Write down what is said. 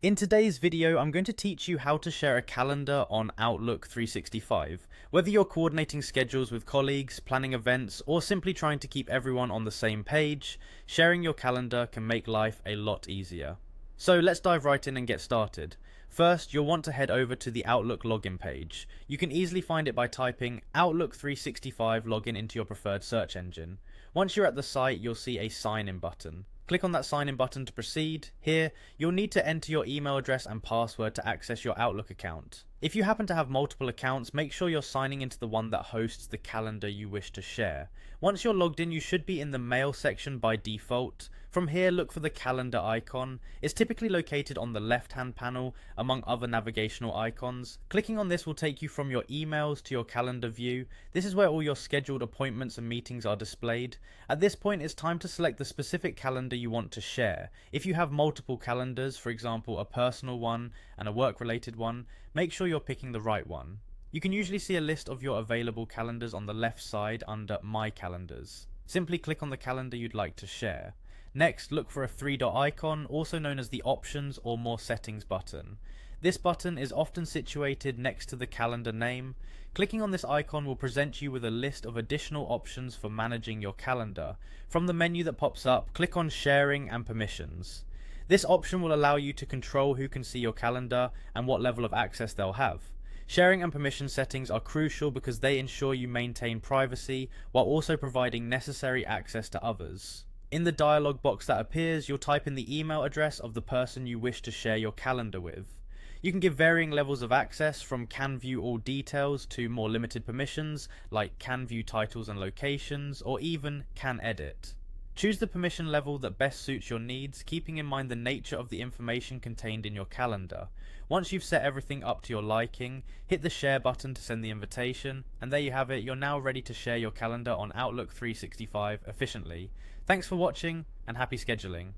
In today's video, I'm going to teach you how to share a calendar on Outlook 365. Whether you're coordinating schedules with colleagues, planning events, or simply trying to keep everyone on the same page, sharing your calendar can make life a lot easier. So let's dive right in and get started. First, you'll want to head over to the Outlook login page. You can easily find it by typing Outlook 365 login into your preferred search engine. Once you're at the site, you'll see a sign in button. Click on that sign in button to proceed. Here, you'll need to enter your email address and password to access your Outlook account. If you happen to have multiple accounts, make sure you're signing into the one that hosts the calendar you wish to share. Once you're logged in, you should be in the mail section by default. From here, look for the calendar icon. It's typically located on the left-hand panel among other navigational icons. Clicking on this will take you from your emails to your calendar view. This is where all your scheduled appointments and meetings are displayed. At this point, it's time to select the specific calendar you want to share. If you have multiple calendars, for example a personal one and a work-related one, make sure you're picking the right one. You can usually see a list of your available calendars on the left side under My Calendars. Simply click on the calendar you'd like to share. Next, look for a three-dot icon, also known as the Options or More Settings button. This button is often situated next to the calendar name. Clicking on this icon will present you with a list of additional options for managing your calendar. From the menu that pops up, click on Sharing and Permissions. This option will allow you to control who can see your calendar and what level of access they'll have. Sharing and permission settings are crucial because they ensure you maintain privacy while also providing necessary access to others. In the dialog box that appears, you'll type in the email address of the person you wish to share your calendar with. You can give varying levels of access, from can view all details to more limited permissions like can view titles and locations, or even can edit. Choose the permission level that best suits your needs, keeping in mind the nature of the information contained in your calendar. Once you've set everything up to your liking, hit the share button to send the invitation, and there you have it, you're now ready to share your calendar on Outlook 365 efficiently. Thanks for watching, and happy scheduling.